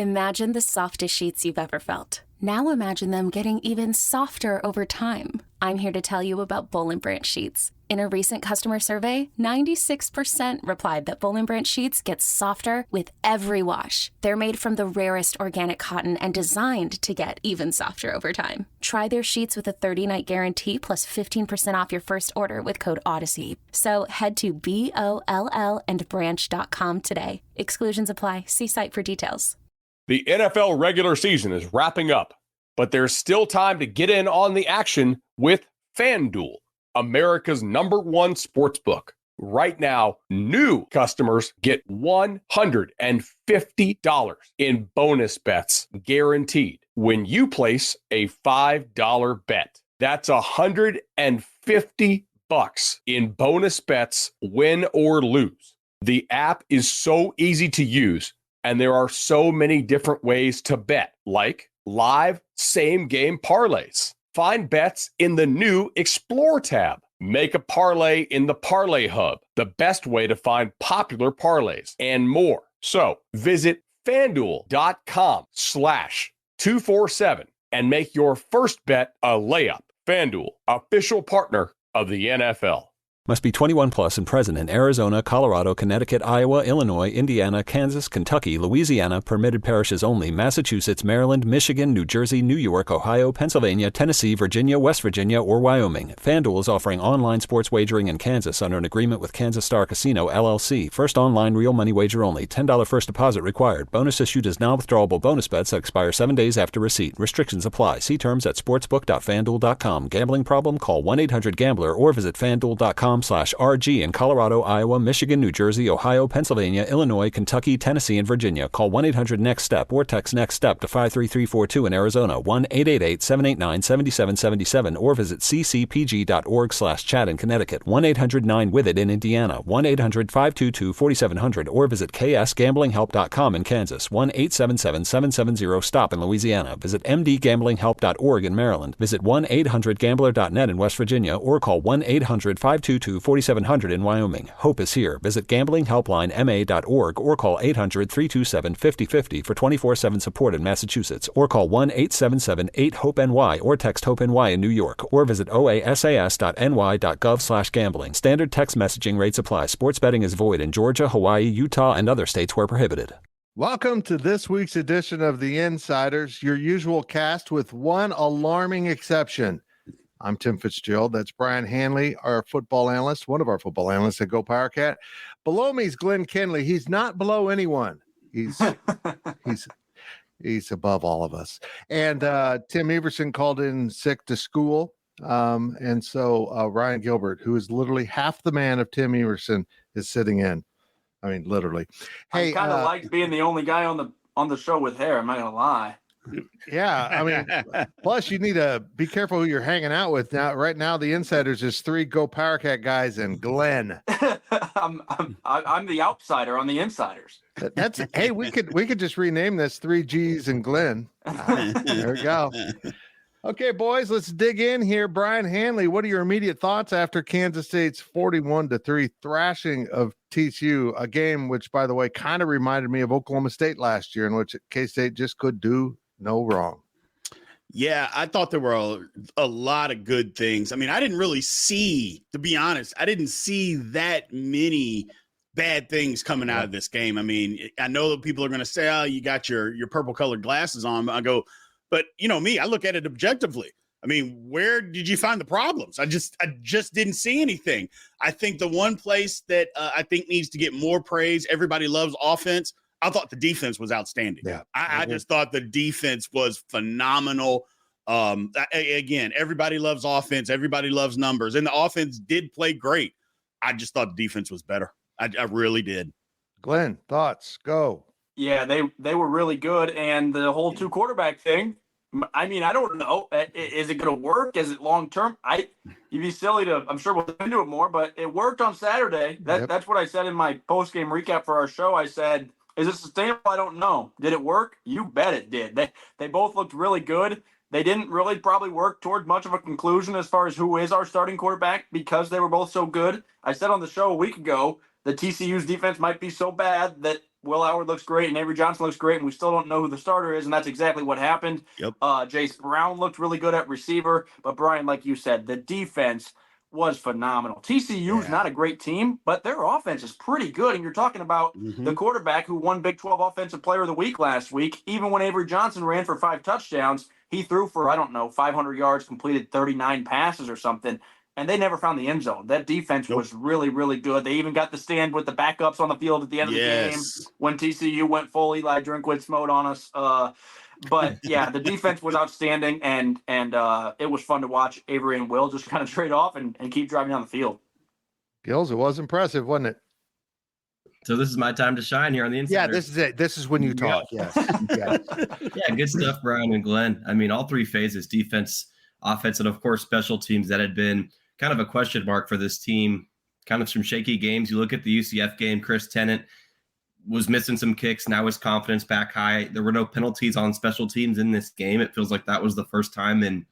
Imagine the softest sheets you've ever felt. Now imagine them getting even softer over time. I'm here to tell you about Boll & Branch sheets. In a recent customer survey, 96% replied that Boll & Branch sheets get softer with every wash. They're made from the rarest organic cotton and designed to get even softer over time. Try their sheets with a 30-night guarantee plus 15% off your first order with code Odyssey. So head to BOLLandbranch.com today. Exclusions apply. See site for details. The NFL regular season is wrapping up, but there's still time to get in on the action with FanDuel, America's #1 sportsbook. Right now, new customers get $150 in bonus bets guaranteed when you place a $5 bet. That's $150 in bonus bets, win or lose. The app is so easy to use, and there are so many different ways to bet, like live same-game parlays. Find bets in the new Explore tab. Make a parlay in the Parlay Hub, the best way to find popular parlays, and more. So visit FanDuel.com/247 and make your first bet a layup. FanDuel, official partner of the NFL. Must be 21 plus and present in Arizona, Colorado, Connecticut, Iowa, Illinois, Indiana, Kansas, Kentucky, Louisiana, permitted parishes only, Massachusetts, Maryland, Michigan, New Jersey, New York, Ohio, Pennsylvania, Tennessee, Virginia, West Virginia, or Wyoming. FanDuel is offering online sports wagering in Kansas under an agreement with Kansas Star Casino, LLC. First online real money wager only. $10 first deposit required. Bonus issued as non-withdrawable bonus bets that expire 7 days after receipt. Restrictions apply. See terms at sportsbook.fanduel.com. Gambling problem? Call 1-800-GAMBLER or visit fanduel.com/RG in Colorado, Iowa, Michigan, New Jersey, Ohio, Pennsylvania, Illinois, Kentucky, Tennessee, and Virginia. Call 1-800-NEXT-STEP or text NEXT-STEP to 53342 in Arizona, 1-888-789-7777, or visit ccpg.org/chat in Connecticut, 1-800-9-WITH-IT in Indiana, 1-800-522-4700, or visit ksgamblinghelp.com in Kansas, 1-877-770-STOP in Louisiana. Visit mdgamblinghelp.org in Maryland. Visit 1-800-GAMBLER.net in West Virginia, or call 1-800-522-4700 in Wyoming. Hope is here. Visit gamblinghelplinema.org or call 800-327-5050 for 24/7 support in Massachusetts, or call 1-877-8-HOPE-NY or text HOPE-NY in New York, or visit oasas.ny.gov/gambling. Standard text messaging rates apply. Sports betting is void in Georgia, Hawaii, Utah, and other states where prohibited. Welcome to this week's edition of The Insiders, your usual cast with one alarming exception. I'm Tim Fitzgerald. That's Brien Hanley, our football analyst, one of our football analysts at GoPowercat. Below me is Glenn Kinley. He's not below anyone. He's above all of us. And Tim Everson called in sick to school. And so Ryan Gilbert, who is literally half the man of Tim Everson, is sitting in. I mean, literally. Hey, I kind of like being the only guy on the show with hair. I'm not gonna lie. Yeah, I mean, plus you need to be careful who you're hanging out with. Now, right now, the Insiders is 3 GoPowercat guys and Glenn. I'm the outsider on the Insiders. That's hey, we could just rename this 3 G's and Glenn. There we go. Okay, boys, let's dig in here. Brien Hanley, what are your immediate thoughts after Kansas State's 41-3 thrashing of TCU, a game which, by the way, kind of reminded me of Oklahoma State last year, in which K-State just could do no wrong? Yeah, I thought there were a lot of good things. I mean, I didn't really see, to be honest, I didn't see that many bad things coming out of this game. I mean, I know that people are going to say, oh, you got your purple colored glasses on. I go, but you know me, I look at it objectively. I mean, where did you find the problems? I just didn't see anything. I think the one place that I think needs to get more praise, everybody loves offense. I thought the defense was outstanding. Yeah, I just thought the defense was phenomenal. Again, everybody loves offense. Everybody loves numbers. And the offense did play great. I just thought the defense was better. I really did. Glenn, thoughts? Go. Yeah, they were really good. And the whole 2 quarterback thing, I mean, I don't know. Is it going to work? Is it long term? You'd be silly to. I'm sure we'll get into it more, but it worked on Saturday. That's what I said in my post game recap for our show. I said, "Is it sustainable? I don't know. Did it work? You bet it did. They both looked really good. They didn't really probably work toward much of a conclusion as far as who is our starting quarterback because they were both so good. I said on the show a week ago that TCU's defense might be so bad that Will Howard looks great and Avery Johnson looks great, and we still don't know who the starter is, and that's exactly what happened. Yep. Jace Brown looked really good at receiver, but Brien, like you said, the defense was phenomenal. TCU's not a great team, but their offense is pretty good, and you're talking about the quarterback who won Big 12 Offensive Player of the Week last week. Even when Avery Johnson ran for 5 touchdowns, he threw for, 500 yards, completed 39 passes or something, and they never found the end zone. That defense was really, really good. They even got to stand with the backups on the field at the end of the game when TCU went full Eli Drinkwitz mode on us. But yeah, the defense was outstanding, and it was fun to watch Avery and Will just kind of trade off and keep driving down the field. Gills, it was impressive, wasn't it? So this is my time to shine here on the Insider. Yeah, this is it. This is when you talk. Yes. Yeah, good stuff, Brien and Glenn. I mean, all three phases, defense, offense, and of course, special teams that had been kind of a question mark for this team, kind of some shaky games. You look at the UCF game, Chris Tennant was missing some kicks. Now his confidence back high. There were no penalties on special teams in this game. It feels like that was the first time in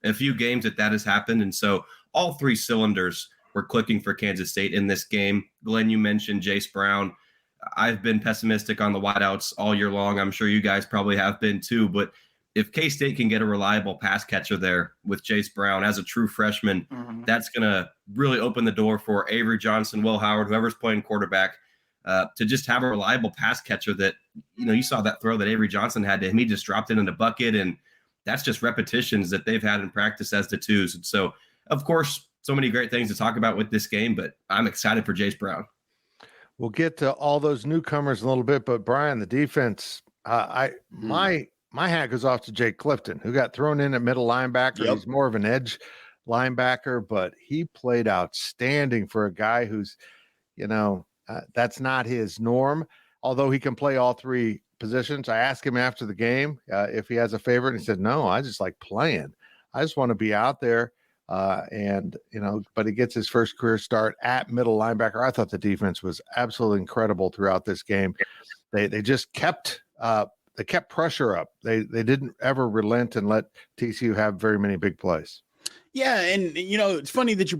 a few games that has happened. And so all three cylinders were clicking for Kansas State in this game. Glenn, you mentioned Jace Brown. I've been pessimistic on the wideouts all year long. I'm sure you guys probably have been too, but if K-State can get a reliable pass catcher there with Jace Brown as a true freshman, that's going to really open the door for Avery Johnson, Will Howard, whoever's playing quarterback, to just have a reliable pass catcher that, you saw that throw that Avery Johnson had to him. He just dropped it in the bucket, and that's just repetitions that they've had in practice as the twos. And so, of course, so many great things to talk about with this game, but I'm excited for Jace Brown. We'll get to all those newcomers in a little bit, but Brien, the defense, my hat goes off to Jake Clifton, who got thrown in at middle linebacker. He's more of an edge linebacker, but he played outstanding for a guy who's, that's not his norm, although he can play all three positions. I asked him after the game if he has a favorite, and he said, no, I just like playing. I just want to be out there. But he gets his first career start at middle linebacker. I thought the defense was absolutely incredible throughout this game. They just kept they kept pressure up. They didn't ever relent and let TCU have very many big plays. Yeah, and it's funny that you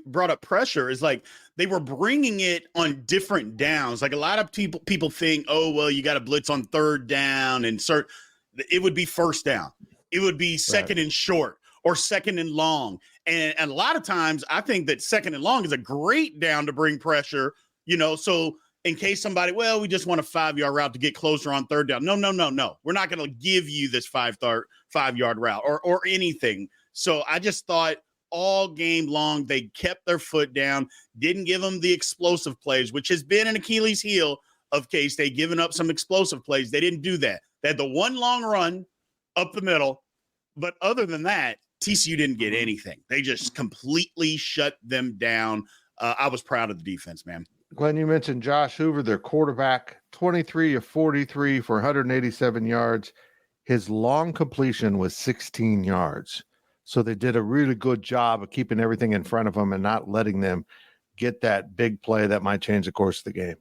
brought up pressure. Is like they were bringing it on different downs. Like a lot of people think, oh well, you got to blitz on third down, and it would be first down. It would be second and short or second and long. And a lot of times, I think that second and long is a great down to bring pressure. So in case somebody, we just want a 5-yard route to get closer on third down. No. We're not going to give you this 5-yard route or anything. So I just thought all game long, they kept their foot down, didn't give them the explosive plays, which has been an Achilles heel of K-State, giving up some explosive plays. They didn't do that. They had the one long run up the middle. But other than that, TCU didn't get anything. They just completely shut them down. I was proud of the defense, man. Glenn, you mentioned Josh Hoover, their quarterback, 23 of 43 for 187 yards. His long completion was 16 yards. So they did a really good job of keeping everything in front of them and not letting them get that big play that might change the course of the game.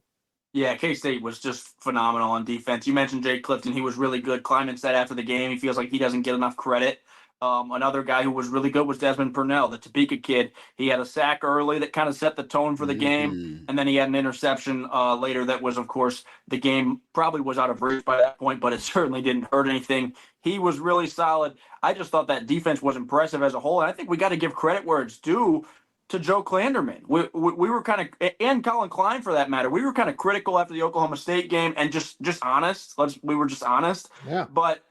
Yeah, K-State was just phenomenal on defense. You mentioned Jake Clifton. He was really good. Kleiman said after the game he feels like he doesn't get enough credit. Another guy who was really good was Desmond Purnell, the Topeka kid. He had a sack early that kind of set the tone for the game, and then he had an interception later that was, of course, the game probably was out of reach by that point, but it certainly didn't hurt anything. He was really solid. I just thought that defense was impressive as a whole, and I think we got to give credit where it's due to Joe Klanderman. We were kind of, and Colin Klein for that matter, we were kind of critical after the Oklahoma State game and just honest. We were just honest. Yeah. But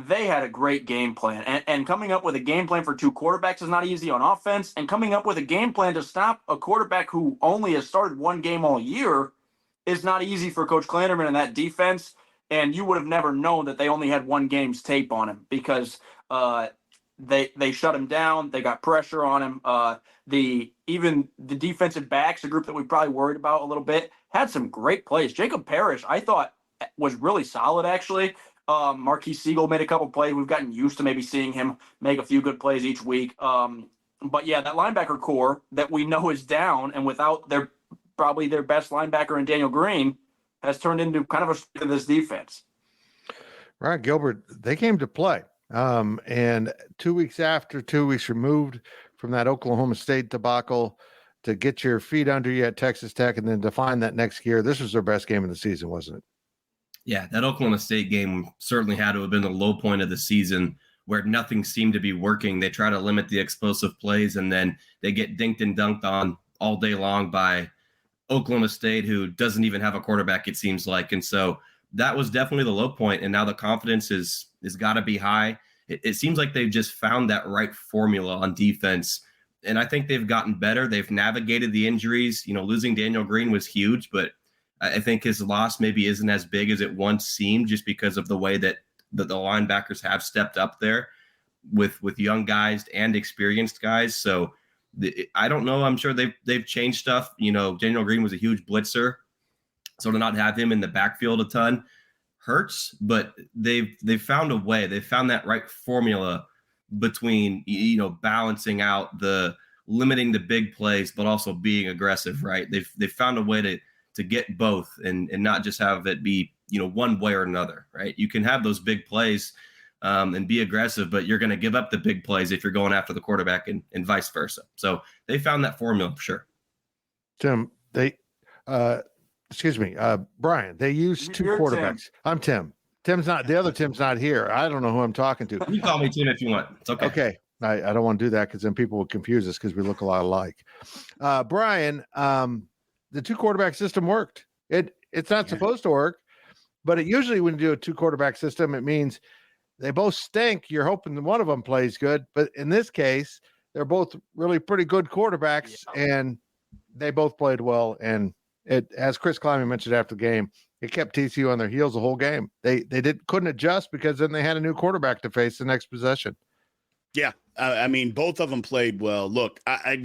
they had a great game plan. And coming up with a game plan for two quarterbacks is not easy on offense. And coming up with a game plan to stop a quarterback who only has started one game all year is not easy for Coach Klanderman and that defense. And you would have never known that they only had one game's tape on him because they shut him down. They got pressure on him. Even the defensive backs, the group that we probably worried about a little bit, had some great plays. Jacob Parrish, I thought, was really solid, actually. Marquise Siegel made a couple plays. We've gotten used to maybe seeing him make a few good plays each week. But yeah, that linebacker core that we know is down and without probably their best linebacker in Daniel Green has turned into kind of a strength of this defense. Right, Gilbert, they came to play. And 2 weeks removed from that Oklahoma State debacle, to get your feet under you at Texas Tech and then to find that next gear. This was their best game of the season, wasn't it? Yeah, that Oklahoma State game certainly had to have been the low point of the season where nothing seemed to be working. They try to limit the explosive plays, and then they get dinked and dunked on all day long by Oklahoma State, who doesn't even have a quarterback, it seems like. And so that was definitely the low point, and now the confidence is got to be high. It seems like they've just found that right formula on defense, and I think they've gotten better. They've navigated the injuries. Losing Daniel Green was huge, but I think his loss maybe isn't as big as it once seemed, just because of the way that the linebackers have stepped up there with young guys and experienced guys. So I don't know. I'm sure they've changed stuff. Daniel Green was a huge blitzer, so to not have him in the backfield a ton hurts, but they've found a way. They've found that right formula between, balancing out the limiting the big plays, but also being aggressive, right? They've found a way to get both and not just have it be, one way or another, right? You can have those big plays and be aggressive, but you're going to give up the big plays if you're going after the quarterback and vice versa. So they found that formula for sure. Tim, Brian, they used two quarterbacks. Tim. I'm Tim. The other Tim's not here. I don't know who I'm talking to. You call me Tim if you want. It's okay. Okay. I don't want to do that because then people will confuse us because we look a lot alike. Brian, the two quarterback system worked. It's not supposed to work, but usually when you do a two quarterback system, it means they both stink. You're hoping that one of them plays good, but in this case, they're both really pretty good quarterbacks, and they both played well. And as Chris Kleiman mentioned after the game, it kept TCU on their heels the whole game. They couldn't adjust because then they had a new quarterback to face the next possession. Yeah, I mean, both of them played well. Look, a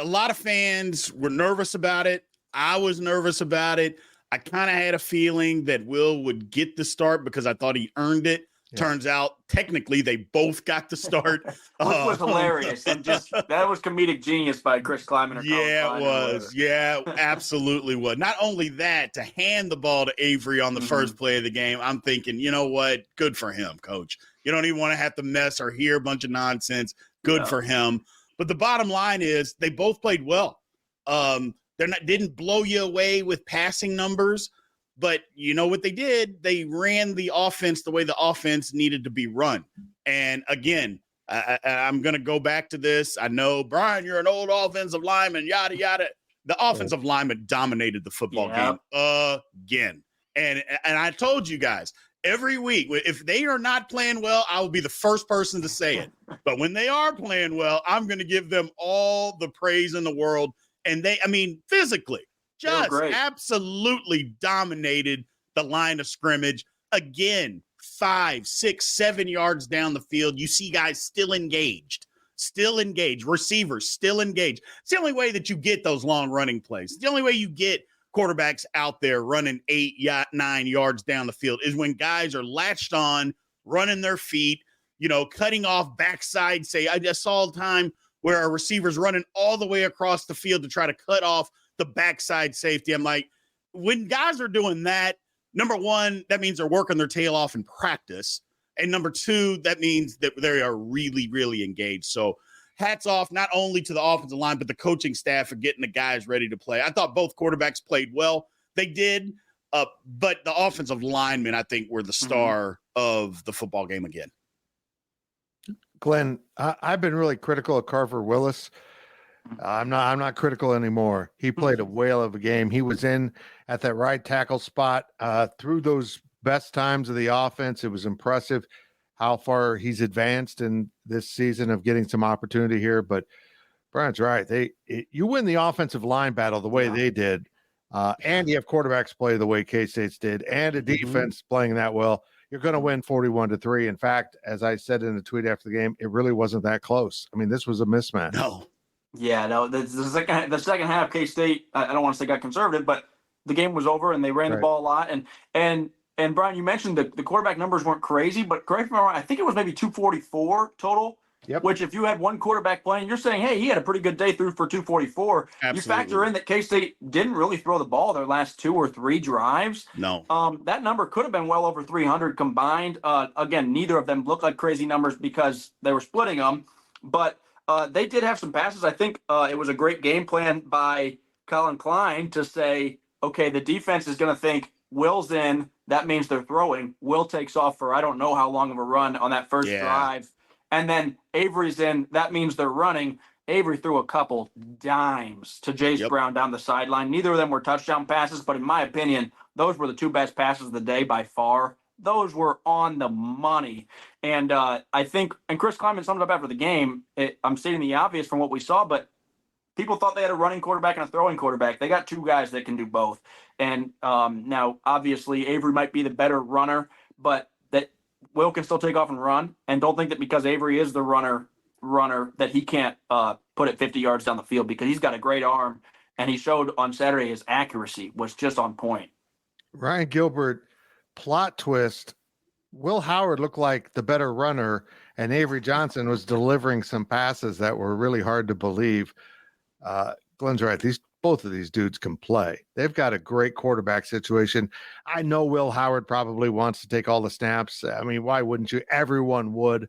lot of fans were nervous about it. I was nervous about it. I kind of had a feeling that Will would get the start because I thought he earned it. Yeah. Turns out, technically, they both got the start. Which was hilarious. And that was comedic genius by Chris Kleiman. Yeah, it was. Yeah, absolutely was. Not only that, to hand the ball to Avery on the first play of the game, I'm thinking, you know what? Good for him, coach. You don't even want to have to mess or hear a bunch of nonsense. Good for him. But the bottom line is they both played well. Didn't blow you away with passing numbers. But you know what they did? They ran the offense the way the offense needed to be run. And again, I'm going to go back to this. I know, Brian, you're an old offensive lineman, yada, yada. The offensive lineman dominated the football game again. And I told you guys, every week, if they are not playing well, I will be the first person to say it. But when they are playing well, I'm going to give them all the praise in the world. And physically, just absolutely dominated the line of scrimmage. Again, 5, 6, 7 yards down the field, you see guys still engaged, receivers still engaged. It's the only way that you get those long running plays. It's the only way you get quarterbacks out there running 8, 9 yards down the field is when guys are latched on, running their feet, cutting off backside. I just saw a time where a receiver's running all the way across the field to try to cut off the backside safety. I'm like, when guys are doing that, number one, that means they're working their tail off in practice. And number two, that means that they are really, really engaged. So hats off not only to the offensive line, but the coaching staff for getting the guys ready to play. I thought both quarterbacks played well. They did. But the offensive linemen, I think, were the star of the football game again. Glenn, I've been really critical of Carver Willis. I'm not critical anymore. He played a whale of a game. He was in at that right tackle spot through those best times of the offense. It was impressive how far he's advanced in this season of getting some opportunity here. But Brian's right. You win the offensive line battle the way they did, and you have quarterbacks play the way K-State's did, and a defense playing that well. You're going to win 41-3. In fact, as I said in the tweet after the game, it really wasn't that close. I mean, this was a mismatch. No. Yeah, no. The second half, K-State, I don't want to say got conservative, but the game was over and they ran the ball a lot. And Brian, you mentioned the quarterback numbers weren't crazy, but correct me if I'm wrong, I think it was maybe 244 total. Yep. Which if you had one quarterback playing, you're saying, hey, he had a pretty good day, threw for 244. Absolutely. You factor in that K-State didn't really throw the ball their last 2 or 3 drives. No. That number could have been well over 300 combined. Again, neither of them looked like crazy numbers because they were splitting them. But they did have some passes. I think it was a great game plan by Colin Klein to say, okay, the defense is going to think Will's in. That means they're throwing. Will takes off for I don't know how long of a run on that first drive. And then Avery's in. That means they're running. Avery threw a couple dimes to Jace Brown down the sideline. Neither of them were touchdown passes, but in my opinion, those were the two best passes of the day by far. Those were on the money. And I think, and Chris Kleiman summed up after the game, I'm stating the obvious from what we saw, but people thought they had a running quarterback and a throwing quarterback. They got two guys that can do both. And now, obviously, Avery might be the better runner, but that Will can still take off and run. And don't think that because Avery is the runner that he can't put it 50 yards down the field, because he's got a great arm. And he showed on Saturday his accuracy was just on point. Ryan Gilbert, plot twist. Will Howard looked like the better runner, and Avery Johnson was delivering some passes that were really hard to believe. Glenn's right. Both of these dudes can play. They've got a great quarterback situation. I know Will Howard probably wants to take all the snaps. I mean, why wouldn't you? Everyone would.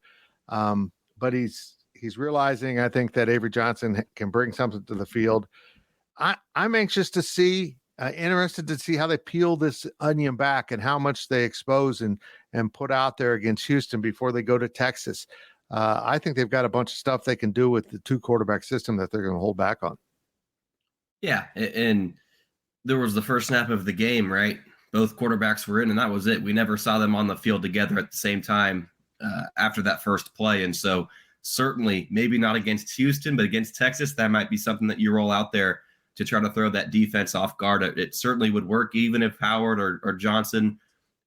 But he's realizing, I think, that Avery Johnson can bring something to the field. I'm anxious to see, interested to see how they peel this onion back and how much they expose and put out there against Houston before they go to Texas. I think they've got a bunch of stuff they can do with the two quarterback system that they're going to hold back on. Yeah, and there was the first snap of the game, right? Both quarterbacks were in, and that was it. We never saw them on the field together at the same time after that first play. And so certainly, maybe not against Houston, but against Texas, that might be something that you roll out there to try to throw that defense off guard. It certainly would work, even if Howard or Johnson,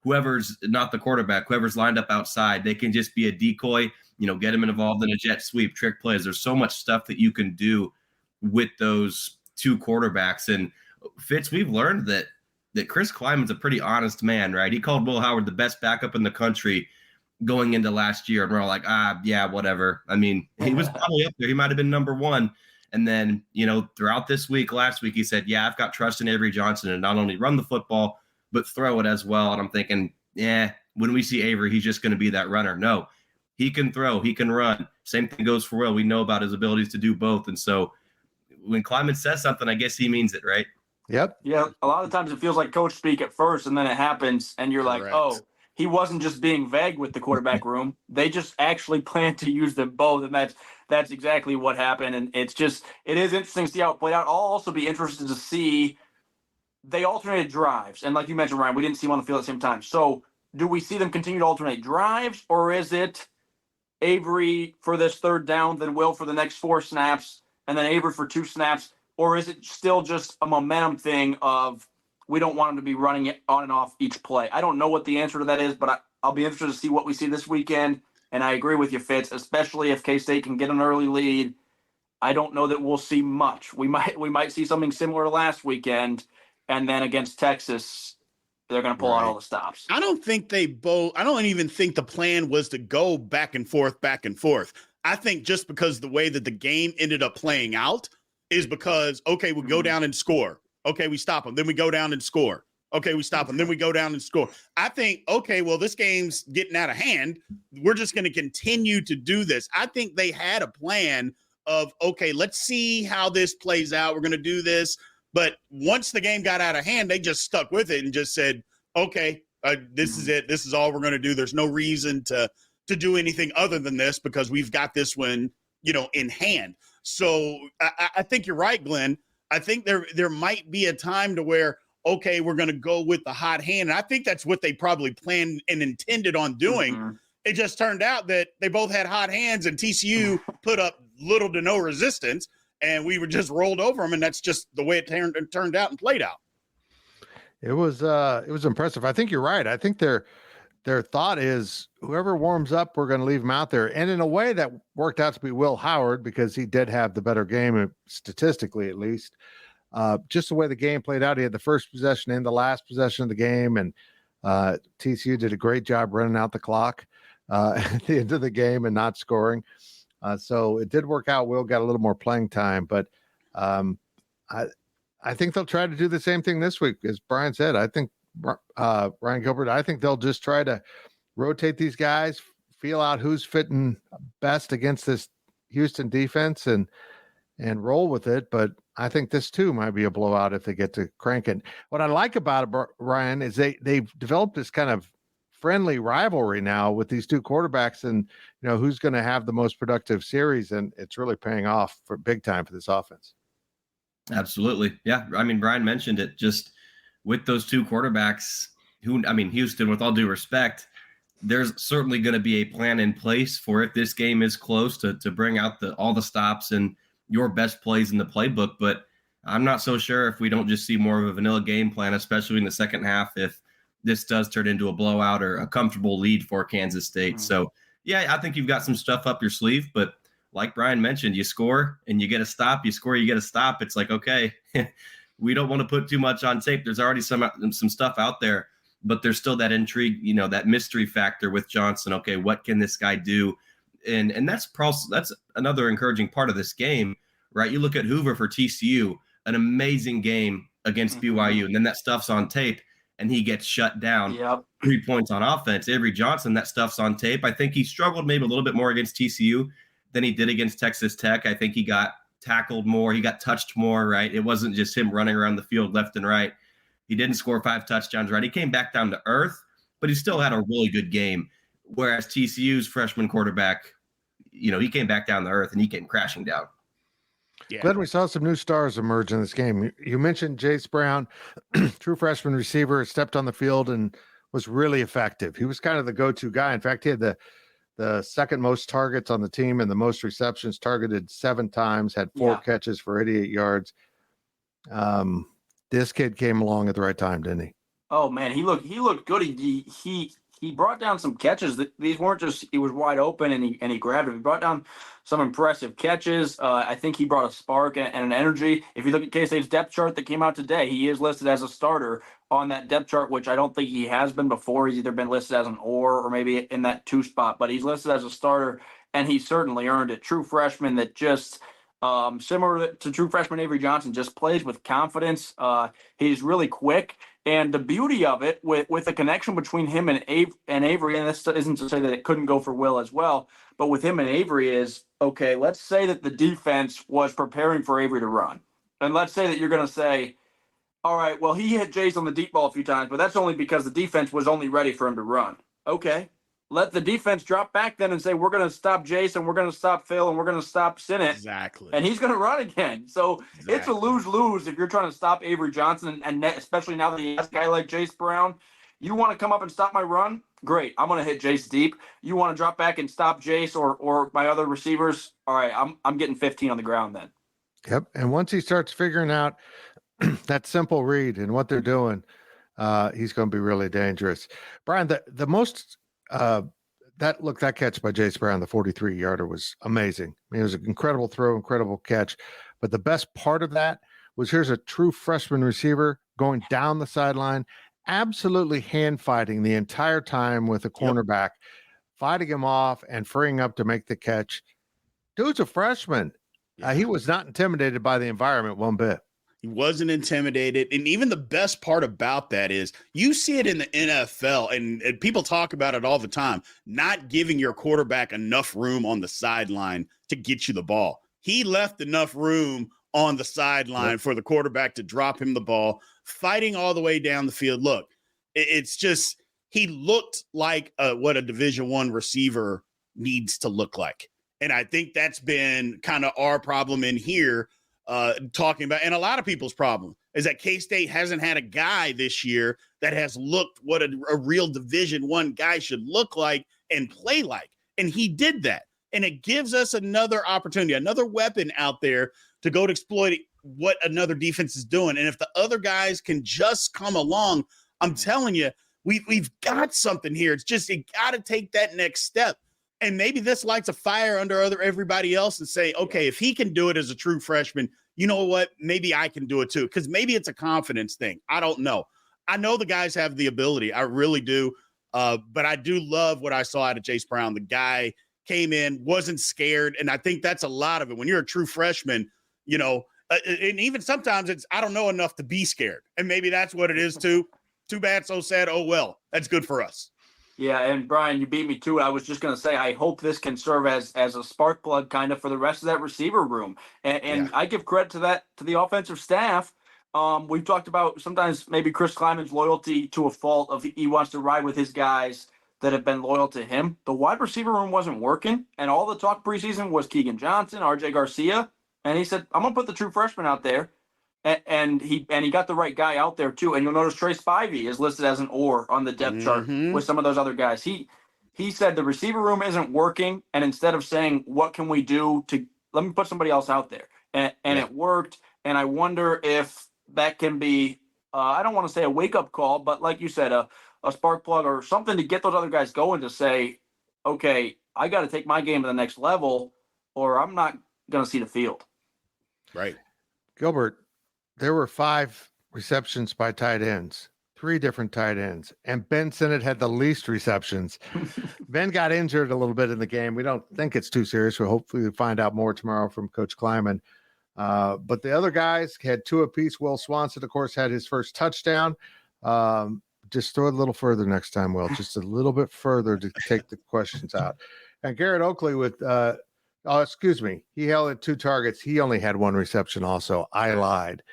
whoever's not the quarterback, whoever's lined up outside, they can just be a decoy, get them involved in a jet sweep, trick plays. There's so much stuff that you can do with those two quarterbacks. And Fitz, we've learned that Chris Kleiman's a pretty honest man, right? He called Will Howard the best backup in the country going into last year. And we're all like, yeah, whatever. I mean, he was probably up there. He might've been number one. And then, throughout this week, last week, he said, yeah, I've got trust in Avery Johnson and not only run the football, but throw it as well. And I'm thinking, when we see Avery, he's just going to be that runner. No, he can throw, he can run. Same thing goes for Will. We know about his abilities to do both. And so when Kleiman says something, I guess he means it, right? Yep. Yeah. A lot of times it feels like coach speak at first, and then it happens, and you're like, oh, he wasn't just being vague with the quarterback room. They just actually planned to use them both. And that's exactly what happened. And it is interesting to see how it played out. I'll also be interested to see, they alternated drives. And like you mentioned, Ryan, we didn't see them on the field at the same time. So do we see them continue to alternate drives, or is it Avery for this third down, then Will for the next 4 snaps, and then Avery for 2 snaps? Or is it still just a momentum thing of we don't want him to be running it on and off each play? I don't know what the answer to that is, but I'll be interested to see what we see this weekend. And I agree with you, Fitz, especially if K-State can get an early lead. I don't know that we'll see much. We might see something similar to last weekend, and then against Texas, they're going to pull out all the stops. I don't even think the plan was to go back and forth. I think just because the way that the game ended up playing out is because, okay, we go down and score. Okay, we stop them. Then we go down and score. Okay, we stop them. Then we go down and score. I think, okay, well, this game's getting out of hand. We're just going to continue to do this. I think they had a plan of, okay, let's see how this plays out. We're going to do this. But once the game got out of hand, they just stuck with it and just said, okay, this is it. This is all we're going to do. There's no reason to do anything other than this because we've got this one, in hand. So I think you're right, Glenn. I think there might be a time to where, okay, we're going to go with the hot hand. And I think that's what they probably planned and intended on doing. Mm-hmm. It just turned out that they both had hot hands and TCU put up little to no resistance, and we were just rolled over them. And that's just the way it turned out and played out. It was impressive. I think you're right. I think their thought is whoever warms up, we're going to leave him out there. And in a way that worked out to be Will Howard because he did have the better game, statistically at least. Just the way the game played out, he had the first possession and the last possession of the game, and TCU did a great job running out the clock at the end of the game and not scoring. So it did work out. Will got a little more playing time, but I think they'll try to do the same thing this week. As Brian said, I think Ryan Gilbert, I think they'll just try to rotate these guys, feel out who's fitting best against this Houston defense and roll with it. But I think this too might be a blowout if they get to cranking. What I like about it, Ryan, is they've developed this kind of friendly rivalry now with these two quarterbacks, and who's going to have the most productive series, and it's really paying off for big time for this offense. Absolutely. Yeah. I mean, Brian mentioned it, just with those two quarterbacks Houston, with all due respect, there's certainly going to be a plan in place for if this game is close to bring out all the stops and your best plays in the playbook. But I'm not so sure if we don't just see more of a vanilla game plan, especially in the second half, if this does turn into a blowout or a comfortable lead for Kansas State. Mm-hmm. So, yeah, I think you've got some stuff up your sleeve. But like Brian mentioned, you score and you get a stop. You score, you get a stop. It's like, okay, we don't want to put too much on tape. There's already some stuff out there, but there's still that intrigue, that mystery factor with Johnson. Okay, what can this guy do? And that's another encouraging part of this game, right? You look at Hoover for TCU, an amazing game against BYU, and then that stuff's on tape, and he gets shut down. Yep. 3 points on offense. Avery Johnson, that stuff's on tape. I think he struggled maybe a little bit more against TCU than he did against Texas Tech. I think he got tackled more. He got touched more, right? It wasn't just him running around the field left and right. He didn't score 5 touchdowns, right? He came back down to earth, but he still had a really good game. Whereas TCU's freshman quarterback, he came back down to earth and he came crashing down. Yeah. Glenn, we saw some new stars emerge in this game. You mentioned Jace Brown, true freshman receiver, stepped on the field and was really effective. He was kind of the go-to guy. In fact, he had the second most targets on the team and the most receptions, targeted 7 times, had 4 catches for 88 yards. This kid came along at the right time, didn't he? Oh man, he looked good. He brought down some catches. These weren't just he was wide open and he grabbed him. He brought down some impressive catches. I think he brought a spark and an energy. If you look at K-State's depth chart that came out today, he is listed as a starter on that depth chart, which I don't think he has been before. He's either been listed as an or maybe in that 2 spot, but he's listed as a starter, and he certainly earned it. True freshman that just similar to true freshman Avery Johnson, just plays with confidence. He's really quick. And the beauty of it with the connection between him and Avery, and this isn't to say that it couldn't go for Will as well, but with him and Avery is, okay, let's say that the defense was preparing for Avery to run. And let's say that you're going to say, all right, well, he hit Jace on the deep ball a few times, but that's only because the defense was only ready for him to run. Okay. Let the defense drop back then and say, we're going to stop Jace and we're going to stop Phil and we're going to stop Sinnott. Exactly. And he's going to run again. So It's a lose-lose if you're trying to stop Avery Johnson. And especially now that he has a guy like Jace Brown, you want to come up and stop my run? Great. I'm going to hit Jace deep. You want to drop back and stop Jace or my other receivers? All right, I'm getting 15 on the ground then. Yep. And once he starts figuring out that simple read and what they're doing, he's going to be really dangerous. Brian, the most that catch by Jace Brown, the 43-yarder, was amazing. I mean, it was an incredible throw, incredible catch. But the best part of that was here's a true freshman receiver going down the sideline, absolutely hand fighting the entire time with a cornerback, fighting him off and freeing up to make the catch. Dude's a freshman. He was not intimidated by the environment one bit. He wasn't intimidated. And even the best part about that is you see it in the NFL, and people talk about it all the time, not giving your quarterback enough room on the sideline to get you the ball. He left enough room on the sideline for the quarterback to drop him the ball, fighting all the way down the field. Look, it's just he looked like what a Division I receiver needs to look like. And I think that's been kind of our problem in here. Talking about, and a lot of people's problem is that K-State hasn't had a guy this year that has looked what a real Division I guy should look like and play like. And he did that. And it gives us another opportunity, another weapon out there to go to exploit what another defense is doing. And if the other guys can just come along, I'm telling you, we've got something here. It's just, you got to take that next step. And maybe this lights a fire under everybody else and say, okay, if he can do it as a true freshman, you know what? Maybe I can do it too. Because maybe it's a confidence thing. I don't know. I know the guys have the ability. I really do. But I do love what I saw out of Jace Brown. The guy came in, wasn't scared. And I think that's a lot of it. When you're a true freshman, and even sometimes it's, I don't know enough to be scared. And maybe that's what it is too. Too bad, so sad. Oh, well, that's good for us. Yeah, and Brian, you beat me to it. I was just going to say, I hope this can serve as a spark plug kind of for the rest of that receiver room. And I give credit to the offensive staff. We've talked about sometimes maybe Chris Kleiman's loyalty to a fault of he wants to ride with his guys that have been loyal to him. The wide receiver room wasn't working, and all the talk preseason was Keegan Johnson, RJ Garcia, and he said, "I'm going to put the true freshman out there." And he got the right guy out there too. And you'll notice Trace Spivey is listed as an or on the depth chart with some of those other guys. He said the receiver room isn't working, and instead of saying what can we do to let me put somebody else out there, and it worked. And I wonder if that can be I don't want to say a wake up call, but like you said, a spark plug or something to get those other guys going to say, okay, I got to take my game to the next level, or I'm not going to see the field. Right, Gilbert. There were 5 receptions by tight ends, 3 different tight ends, and Ben Sinnott had the least receptions. Ben got injured a little bit in the game. We don't think it's too serious. We'll hopefully find out more tomorrow from Coach Kleiman. But the other guys had 2 apiece. Will Swanson, of course, had his first touchdown. Just throw it a little further next time, Will. Just a little bit further to take the questions out. And Garrett Oakley with he held at 2 targets. He only had 1 reception also. I lied.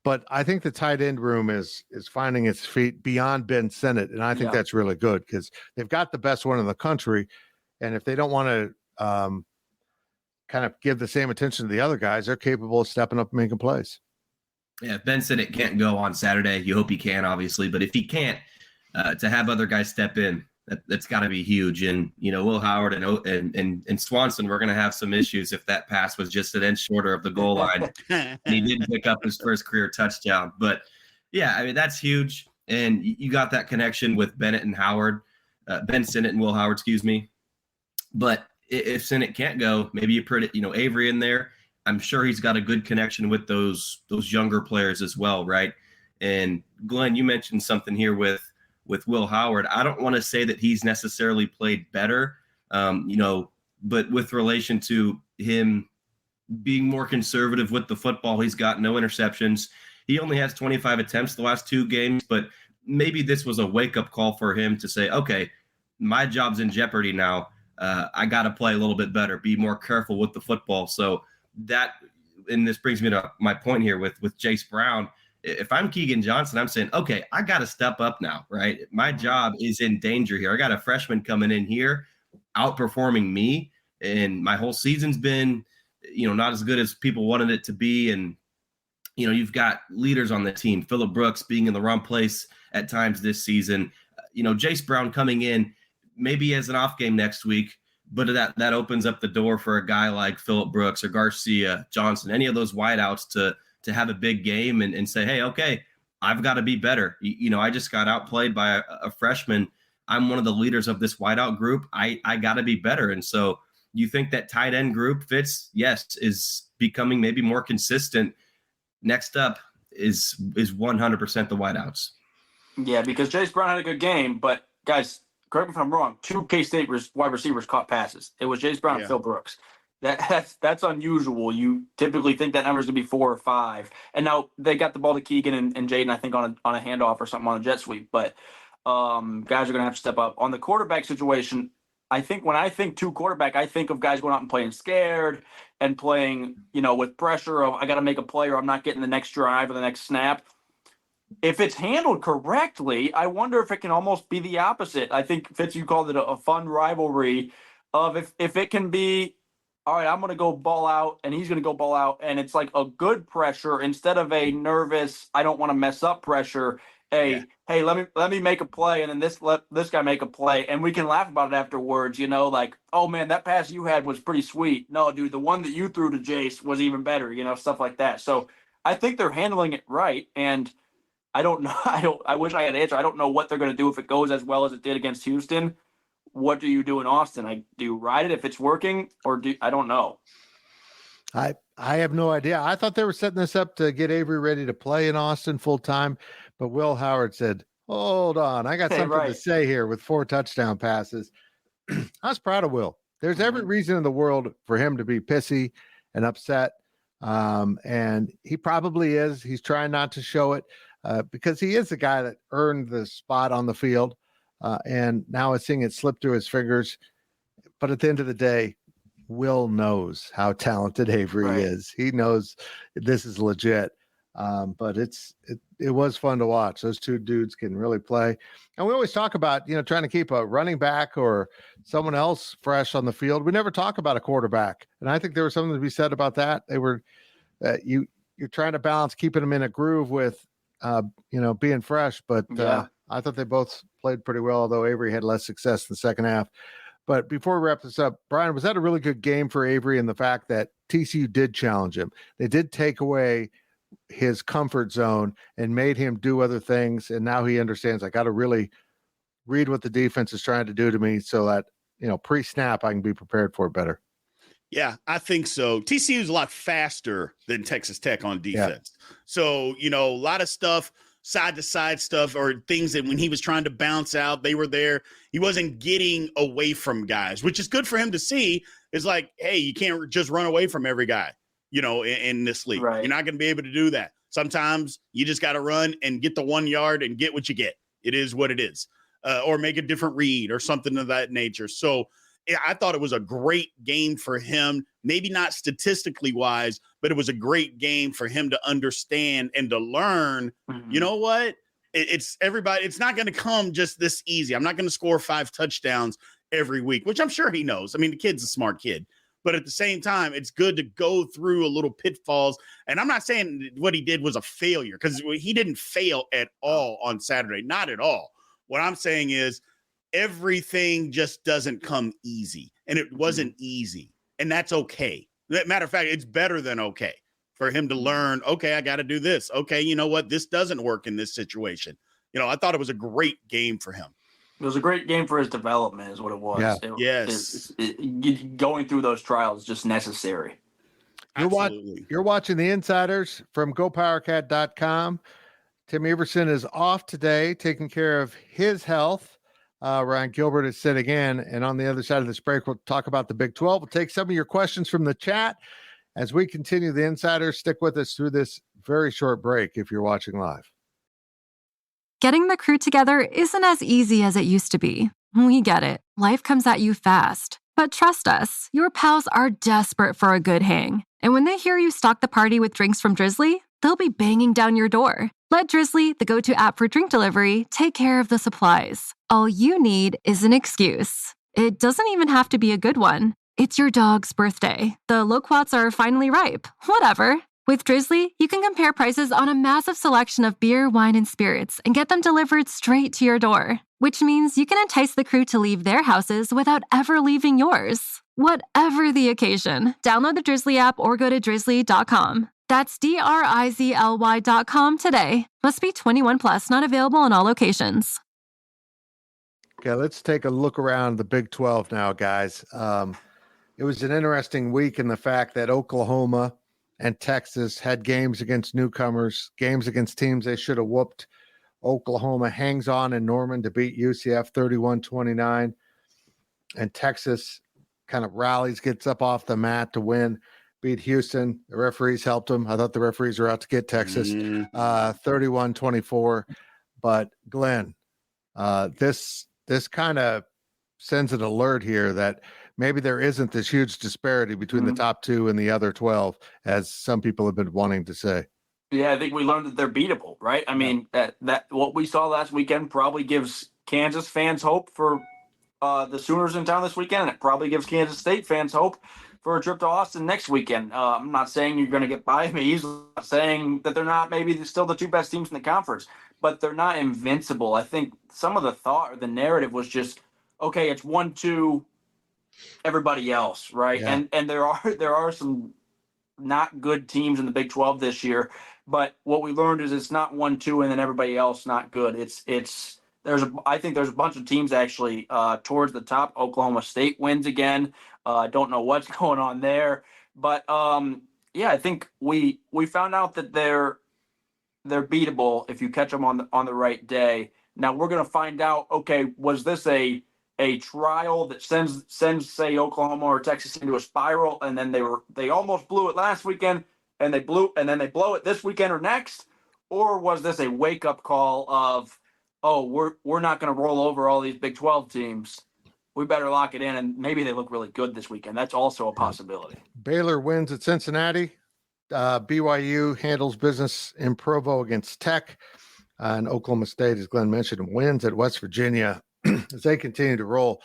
But I think the tight end room is finding its feet beyond Ben Sinnott, and I think that's really good because they've got the best one in the country, and if they don't want to kind of give the same attention to the other guys, they're capable of stepping up and making plays. Yeah, if Ben Sinnott can't go on Saturday, you hope he can, obviously, but if he can't, to have other guys step in, that's got to be huge. And Will Howard and Swanson, we're going to have some issues if that pass was just an inch shorter of the goal line and he didn't pick up his first career touchdown. But yeah, I mean that's huge. And you got that connection with Bennett and Howard, Ben Sinnott and Will Howard, excuse me. But if Sinnott can't go, maybe you put Avery in there. I'm sure he's got a good connection with those younger players as well, right? And Glenn, you mentioned something here with Will Howard. I don't want to say that he's necessarily played better, but with relation to him being more conservative with the football, he's got no interceptions. He only has 25 attempts the last 2 games, but maybe this was a wake-up call for him to say, okay, my job's in jeopardy now. I got to play a little bit better, be more careful with the football. So and this brings me to my point here with Jace Brown. If I'm Keegan Johnson, I'm saying, okay, I got to step up now, right? My job is in danger here. I got a freshman coming in here outperforming me, and my whole season's been, not as good as people wanted it to be. And, you've got leaders on the team, Phillip Brooks being in the wrong place at times this season. Jace Brown coming in, maybe as an off game next week, but that opens up the door for a guy like Phillip Brooks or Garcia, Johnson, any of those wideouts to have a big game and say, hey, okay, I've got to be better. I just got outplayed by a freshman. I'm one of the leaders of this wideout group. I got to be better. And so you think that tight end group, Fitz, yes, is becoming maybe more consistent. Next up is 100% the wideouts. Yeah, because Jace Brown had a good game, but guys, correct me if I'm wrong, 2 K-State wide receivers caught passes. It was Jace Brown and Phil Brooks. That's unusual. You typically think that number's gonna be 4 or 5. And now they got the ball to Keegan and Jaden, I think, on a handoff or something on a jet sweep. But guys are gonna have to step up. On the quarterback situation, I think when I think 2 quarterback, I think of guys going out and playing scared and playing, with pressure of I gotta make a play or I'm not getting the next drive or the next snap. If it's handled correctly, I wonder if it can almost be the opposite. I think, Fitz, you called it a fun rivalry of if it can be, all right, I'm going to go ball out and he's going to go ball out. And it's like a good pressure instead of a nervous, I don't want to mess up pressure. Hey, let me make a play. And then let this guy make a play. And we can laugh about it afterwards, like, oh man, that pass you had was pretty sweet. No, dude, the one that you threw to Jace was even better, stuff like that. So I think they're handling it right. And I don't know. I wish I had an answer. I don't know what they're going to do if it goes as well as it did against Houston. What do you do in Austin? Do you ride it if it's working, or I don't know. I have no idea. I thought they were setting this up to get Avery ready to play in Austin full time, but Will Howard said, "Hold on, I got something to say here." With 4 touchdown passes, I was proud of Will. There's every reason in the world for him to be pissy and upset, and he probably is. He's trying not to show it. Because he is the guy that earned the spot on the field. and now it's seeing it slip through his fingers. But at the end of the day, Will knows how talented Avery is. He knows this is legit. But it was fun to watch. Those two dudes can really play. And we always talk about, trying to keep a running back or someone else fresh on the field. We never talk about a quarterback. And I think there was something to be said about that. They were, you're trying to balance keeping them in a groove with, being fresh. But I thought they both played pretty well, although Avery had less success in the second half. But before we wrap this up, Brien, was that a really good game for Avery in the fact that TCU did challenge him? They did take away his comfort zone and made him do other things. And now he understands, I got to really read what the defense is trying to do to me so that, pre-snap, I can be prepared for it better. Yeah, I think so. TCU is a lot faster than Texas Tech on defense. Yeah. So, a lot of stuff, side-to-side stuff, or things that when he was trying to bounce out, they were there. He wasn't getting away from guys, which is good for him to see. Is like, hey, you can't just run away from every guy, in this league. Right. You're not going to be able to do that. Sometimes you just got to run and get the 1 yard and get what you get. It is what it is. Or make a different read or something of that nature. So I thought it was a great game for him, maybe not statistically wise, but it was a great game for him to understand and to learn, you know what? It's everybody. It's not going to come just this easy. I'm not going to score 5 touchdowns every week, which I'm sure he knows. I mean, the kid's a smart kid, but at the same time, it's good to go through a little pitfalls. And I'm not saying what he did was a failure, because he didn't fail at all on Saturday. Not at all. What I'm saying is everything just doesn't come easy, and it wasn't easy, and that's okay. Matter of fact, it's better than okay for him to learn, okay, I got to do this. Okay, you know what? This doesn't work in this situation. I thought it was a great game for him. It was a great game for his development is what it was. Yeah. Going through those trials is just necessary. You're watching The Insiders from GoPowercat.com. Tim Everson is off today, taking care of his health. Ryan Gilbert is sitting in. And on the other side of this break, we'll talk about the Big 12. We'll take some of your questions from the chat as we continue The Insiders. Stick with us through this very short break if you're watching live. Getting the crew together isn't as easy as it used to be. We get it. Life comes at you fast. But trust us, your pals are desperate for a good hang. And when they hear you stock the party with drinks from Drizzly, they'll be banging down your door. Let Drizzly, the go-to app for drink delivery, take care of the supplies. All you need is an excuse. It doesn't even have to be a good one. It's your dog's birthday. The loquats are finally ripe. Whatever. With Drizzly, you can compare prices on a massive selection of beer, wine, and spirits and get them delivered straight to your door. Which means you can entice the crew to leave their houses without ever leaving yours. Whatever the occasion, download the Drizzly app or go to drizzly.com. That's DRIZLY.com today. Must be 21 plus, not available in all locations. Okay, let's take a look around the Big 12 now, guys. It was an interesting week in the fact that Oklahoma and Texas had games against newcomers, games against teams they should have whooped. Oklahoma hangs on in Norman to beat UCF 31-29. And Texas kind of rallies, gets up off the mat to win. Beat Houston. The referees helped them. I thought the referees were out to get Texas, 31-24. But Glenn, this kind of sends an alert here that maybe there isn't this huge disparity between the top two and the other 12, as some people have been wanting to say. Yeah, I think we learned that they're beatable, right? I mean, that what we saw last weekend probably gives Kansas fans hope for the Sooners in town this weekend, and it probably gives Kansas State fans hope for a trip to Austin next weekend. I'm not saying you're going to get by me. He's not saying that they're not maybe still the two best teams in the conference, but they're not invincible. I think some of the thought or the narrative was just, okay, it's 1-2, everybody else, right? Yeah. And there are some not good teams in the Big 12 this year, but what we learned is it's not 1-2 and then everybody else not good. I think there's a bunch of teams actually towards the top. Oklahoma State wins again. Don't know what's going on there, but I think we found out that they're beatable if you catch them on the right day. Now we're gonna find out. Okay, was this a trial that sends say Oklahoma or Texas into a spiral, and then they almost blew it last weekend, and they blow it this weekend or next, or was this a wake up call of oh, we're not going to roll over all these Big 12 teams. We better lock it in, and maybe they look really good this weekend. That's also a possibility. Baylor wins at Cincinnati. BYU handles business in Provo against Tech. And Oklahoma State, as Glenn mentioned, wins at West Virginia as they continue to roll.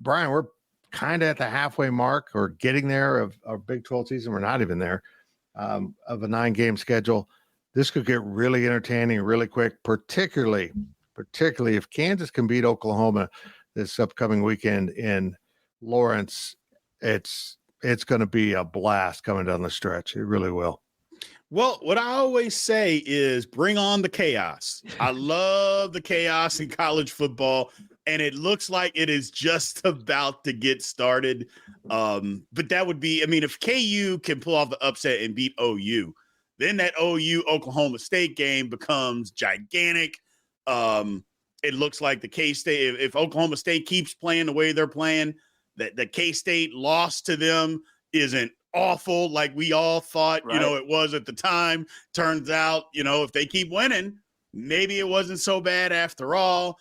Brian, we're kind of at the halfway mark or getting there of our Big 12 season. We're not even there of a 9-game schedule. This could get really entertaining really quick, particularly if Kansas can beat Oklahoma this upcoming weekend in Lawrence. It's going to be a blast coming down the stretch. It really will. Well, what I always say is bring on the chaos. I love the chaos in college football, and it looks like it is just about to get started. But that would be, I mean, if KU can pull off the upset and beat OU, then that OU-Oklahoma State game becomes gigantic. It looks like the K-State, if Oklahoma State keeps playing the way they're playing, that the K-State loss to them isn't awful like we all thought, right, it was at the time. Turns out, if they keep winning, maybe it wasn't so bad after all.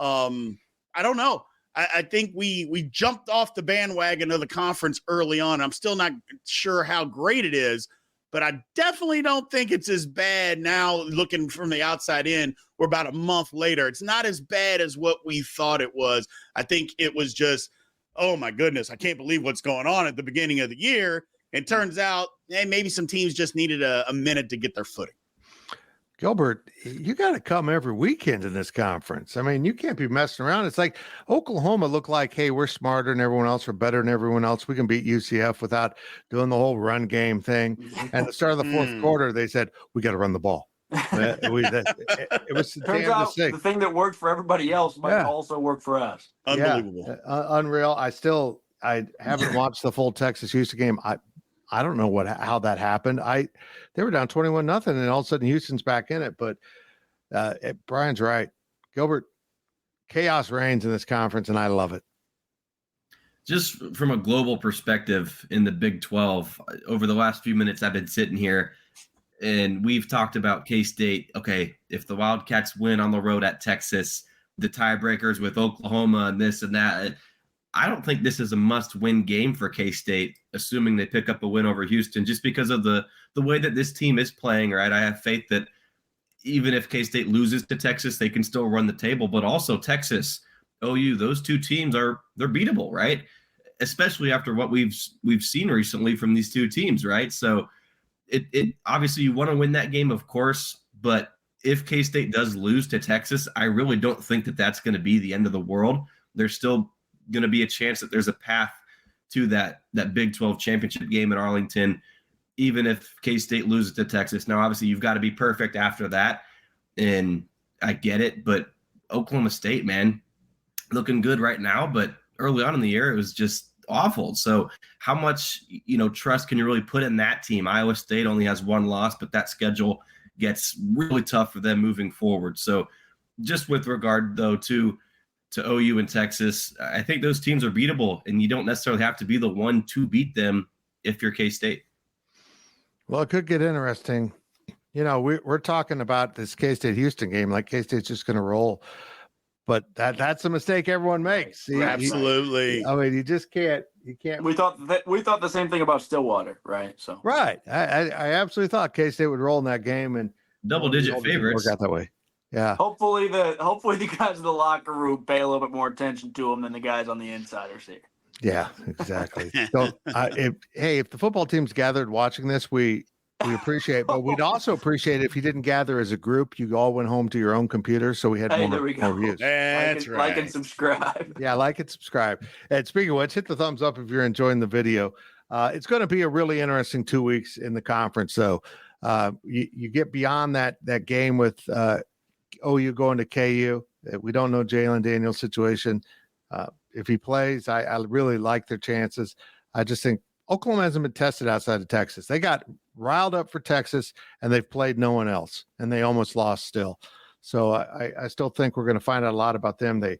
I don't know. I think we jumped off the bandwagon of the conference early on. I'm still not sure how great it is, but I definitely don't think it's as bad now looking from the outside in. We're about a month later. It's not as bad as what we thought it was. I think it was just, oh my goodness, I can't believe what's going on at the beginning of the year. It turns out, maybe some teams just needed a minute to get their footing. Gilbert, you got to come every weekend in this conference. I mean, you can't be messing around. It's like Oklahoma looked like, hey, we're smarter than everyone else. We're better than everyone else. We can beat UCF without doing the whole run game thing. And at the start of the fourth quarter, they said, we got to run the ball. It was Turns out the thing that worked for everybody else might also work for us. Unbelievable. Unreal. I haven't watched the full Texas Houston game. I don't know how that happened. They were down 21-0, and all of a sudden Houston's back in it. But Brian's right. Gilbert, chaos reigns in this conference, and I love it. Just from a global perspective in the Big 12, over the last few minutes I've been sitting here, and we've talked about K-State. Okay, if the Wildcats win on the road at Texas, the tiebreakers with Oklahoma and this and that, I don't think this is a must-win game for K-State, assuming they pick up a win over Houston, just because of the way that this team is playing, right? I have faith that even if K-State loses to Texas, they can still run the table. But also Texas, OU, those two teams they're beatable, right? Especially after what we've seen recently from these two teams, right? So it obviously you want to win that game, of course, but if K-State does lose to Texas, I really don't think that that's going to be the end of the world. There's still going to be a chance that there's a path to that Big 12 championship game in Arlington, even if K-State loses to Texas. Now, obviously, you've got to be perfect after that, and I get it, but Oklahoma State, man, looking good right now, but early on in the year, it was just awful. So how much, trust can you really put in that team? Iowa State only has one loss, but that schedule gets really tough for them moving forward. So just with regard, though, to OU and Texas, I think those teams are beatable, and you don't necessarily have to be the one to beat them if you're K-State. Well, it could get interesting. We're talking about this K-State Houston game, like K-State's just going to roll, but that's a mistake everyone makes. Absolutely. You just can't. You can't. We thought the same thing about Stillwater, right? So right. I absolutely thought K-State would roll in that game, and double-digit favorites. Work out that way. Yeah. Hopefully the guys in the locker room pay a little bit more attention to them than the guys on the insider seat. Yeah, exactly. So, if the football team's gathered watching this, we appreciate, but we'd also appreciate it if you didn't gather as a group. You all went home to your own computer, so we had more views. That's right. Like and subscribe. Yeah, like and subscribe. And speaking of which, hit the thumbs up if you're enjoying the video. It's going to be a really interesting 2 weeks in the conference. So you get beyond that game with OU going to KU. We don't know Jalen Daniels' situation. If he plays, I really like their chances. I just think Oklahoma hasn't been tested outside of Texas. They got riled up for Texas, and they've played no one else, and they almost lost still. So I still think we're going to find out a lot about them. They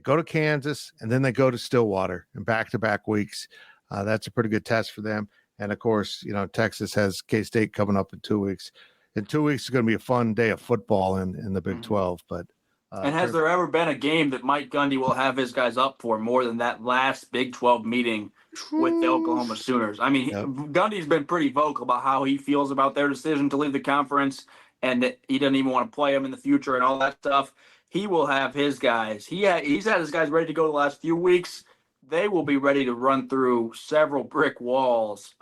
go to Kansas, and then they go to Stillwater in back-to-back weeks. That's a pretty good test for them. And, of course, Texas has K-State coming up in 2 weeks. In 2 weeks, it's going to be a fun day of football in the Big 12. But And has there ever been a game that Mike Gundy will have his guys up for more than that last Big 12 meeting with the Oklahoma Sooners? I mean, Gundy's been pretty vocal about how he feels about their decision to leave the conference and that he doesn't even want to play them in the future and all that stuff. He will have his guys. He's had his guys ready to go the last few weeks. They will be ready to run through several brick walls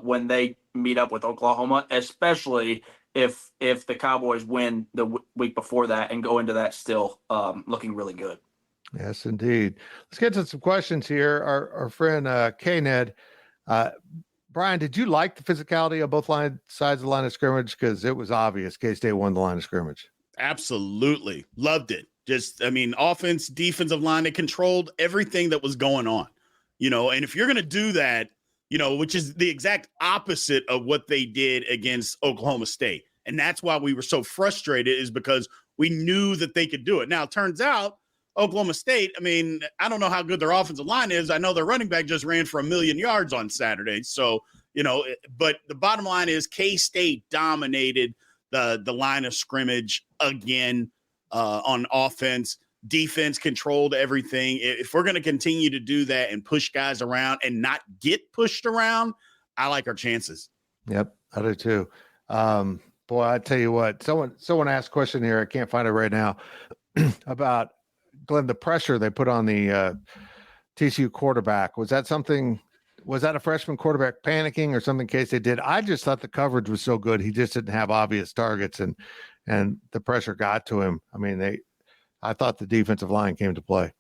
when they meet up with Oklahoma, especially if the Cowboys win the week before that and go into that still looking really good. Yes, indeed. Let's get to some questions here. Our friend K-Ned. Brian, did you like the physicality of both sides of the line of scrimmage? Because it was obvious K-State won the line of scrimmage. Absolutely. Loved it. Offense, defensive line, they controlled everything that was going on, and if you're going to do that, which is the exact opposite of what they did against Oklahoma State. And that's why we were so frustrated, is because we knew that they could do it. Now, it turns out Oklahoma State, I don't know how good their offensive line is. I know their running back just ran for 1 million yards on Saturday. So, but the bottom line is K-State dominated the line of scrimmage again on offense. Defense controlled everything. If we're going to continue to do that and push guys around and not get pushed around, I like our chances. Yep, I do too. Boy, I tell you what, someone asked a question here, I can't find it right now, about, Glenn, the pressure they put on the TCU quarterback. Was that a freshman quarterback panicking or something in case they did? I just thought the coverage was so good. He just didn't have obvious targets and the pressure got to him. I thought the defensive line came to play.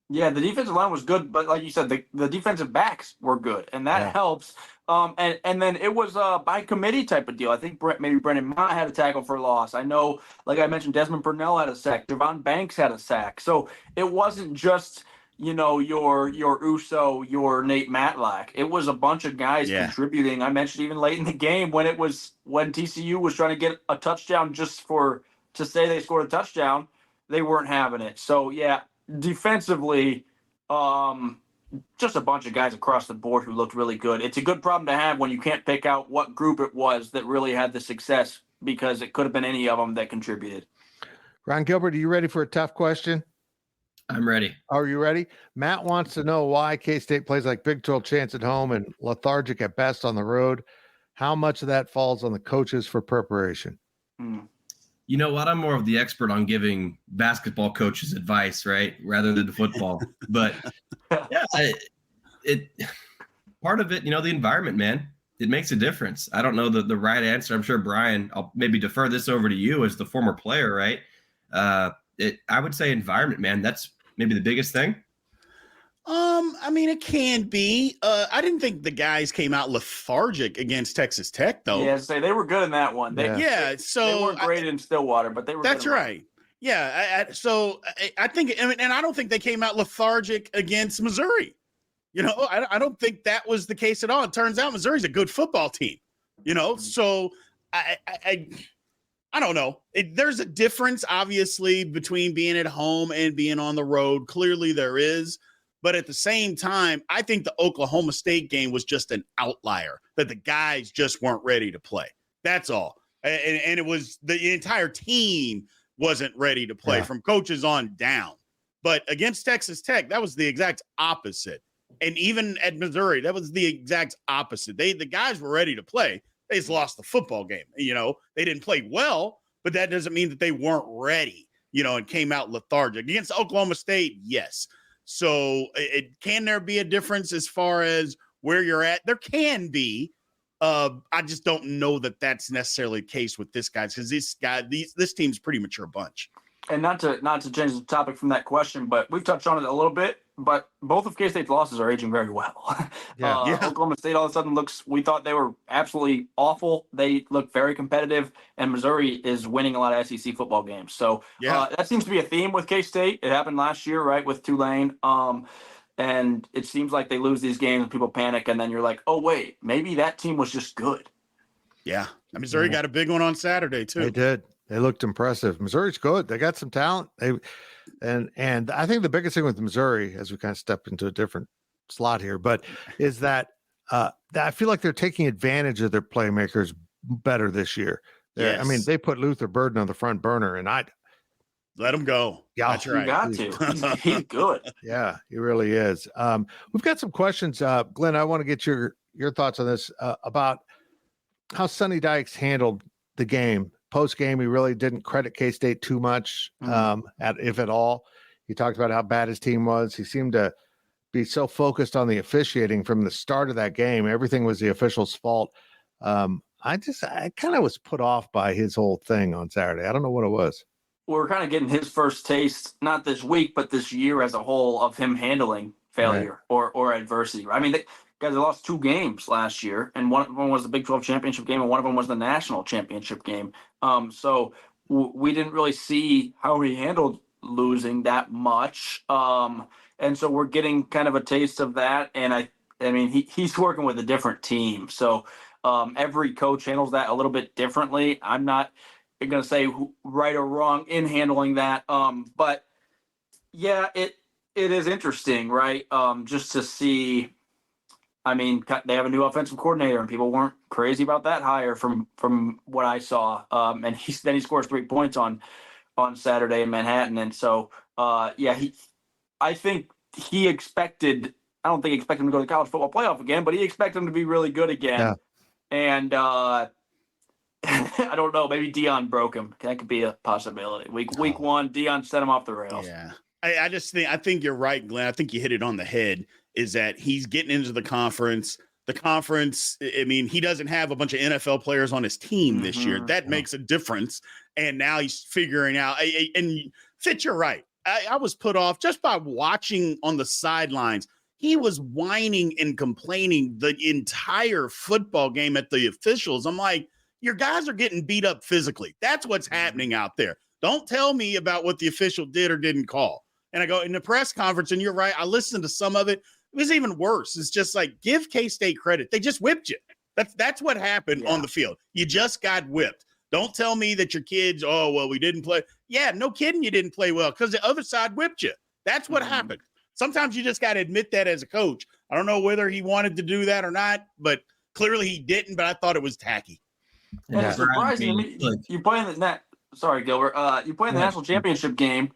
Yeah, the defensive line was good, but like you said, the defensive backs were good, and that helps. And then it was a by committee type of deal. I think maybe Brendan Mott had a tackle for loss. I know, like I mentioned, Desmond Purnell had a sack. Javon Banks had a sack. So it wasn't just your Uso, your Nate Matlack. It was a bunch of guys contributing. I mentioned even late in the game when TCU was trying to get a touchdown just to say they scored a touchdown, they weren't having it. So yeah. Defensively, just a bunch of guys across the board who looked really good. It's a good problem to have when you can't pick out what group it was that really had the success, because it could have been any of them that contributed. Ron Gilbert, are you ready for a tough question? I'm ready. Are you ready? Matt wants to know why K-State plays like Big 12 chance at home and lethargic at best on the road. How much of that falls on the coaches for preparation? You know what? I'm more of the expert on giving basketball coaches advice, right? Rather than football. But yeah, part of it, the environment, man, it makes a difference. I don't know the right answer. I'm sure, Brian, I'll maybe defer this over to you as the former player, right? I would say environment, man. That's maybe the biggest thing. It can be. I didn't think the guys came out lethargic against Texas Tech, though. Yeah, they were good in that one. So they weren't great in Stillwater, but they were. That's right. Yeah. I think, and I don't think they came out lethargic against Missouri. I don't think that was the case at all. It turns out Missouri's a good football team. So I don't know. There's a difference, obviously, between being at home and being on the road. Clearly, there is. But at the same time, I think the Oklahoma State game was just an outlier, that the guys just weren't ready to play. That's all. And it was the entire team wasn't ready to play from coaches on down. But against Texas Tech, that was the exact opposite. And even at Missouri, that was the exact opposite. The guys were ready to play. They just lost the football game. They didn't play well, but that doesn't mean that they weren't ready, and came out lethargic. Against Oklahoma State, yes. So can there be a difference as far as where you're at? There can be. I just don't know that that's necessarily the case with this guy, because this team's a pretty mature bunch. And not to change the topic from that question, but we've touched on it a little bit. But both of K-State's losses are aging very well. Oklahoma State all of a sudden we thought they were absolutely awful. They look very competitive, and Missouri is winning a lot of SEC football games. So that seems to be a theme with K-State. It happened last year, right, with Tulane. And it seems like they lose these games and people panic, and then you're like, oh, wait, maybe that team was just good. Yeah. Missouri got a big one on Saturday, too. They did. They looked impressive. Missouri's good. They got some talent. And I think the biggest thing with Missouri, as we kind of step into a different slot here, but is that I feel like they're taking advantage of their playmakers better this year. They put Luther Burden on the front burner, and Let him go. Yeah, that's right. You got to. He's good. Yeah, he really is. We've got some questions. Glenn, I want to get your thoughts on this about how Sonny Dykes handled the game. Post game, he really didn't credit K-State too much, if at all. He talked about how bad his team was. He seemed to be so focused on the officiating from the start of that game. Everything was the official's fault. I kind of was put off by his whole thing on Saturday. I don't know what it was. We're kind of getting his first taste, not this week, but this year as a whole, of him handling failure or adversity. I mean, guys, they lost 2 games last year, and one of them was the Big 12 championship game, and one of them was the national championship game. So we didn't really see how he handled losing that much. And so we're getting kind of a taste of that. And I mean, he's working with a different team. So every coach handles that a little bit differently. I'm not going to say right or wrong in handling that. But yeah, it is interesting, right? Just to see. I mean, they have a new offensive coordinator, and people weren't crazy about that hire from what I saw. And then he scores 3 points on Saturday in Manhattan, and so I think he expected. I don't think he expected him to go to the college football playoff again, but he expected him to be really good again. Yeah. And I don't know, maybe Deion broke him. That could be a possibility. Week 1, Deion set him off the rails. Yeah, I think you're right, Glenn. I think you hit it on the head. Is that he's getting into the conference. The conference, I mean, he doesn't have a bunch of NFL players on his team this year. That makes a difference. And now he's figuring out. And Fitz, you're right. I was put off just by watching on the sidelines. He was whining and complaining the entire football game at the officials. I'm like, your guys are getting beat up physically. That's what's happening out there. Don't tell me about what the official did or didn't call. And I go in the press conference, and you're right. I listened to some of it. It was even worse. It's just like, give K-State credit. They just whipped you. That's what happened on the field. You just got whipped. Don't tell me that your kids, oh, well, we didn't play. Yeah, no kidding you didn't play well because the other side whipped you. That's what happened. Sometimes you just got to admit that as a coach. I don't know whether he wanted to do that or not, but clearly he didn't, but I thought it was tacky. And it's surprising to me. You play in the sorry, Gilbert. You play in the national championship game.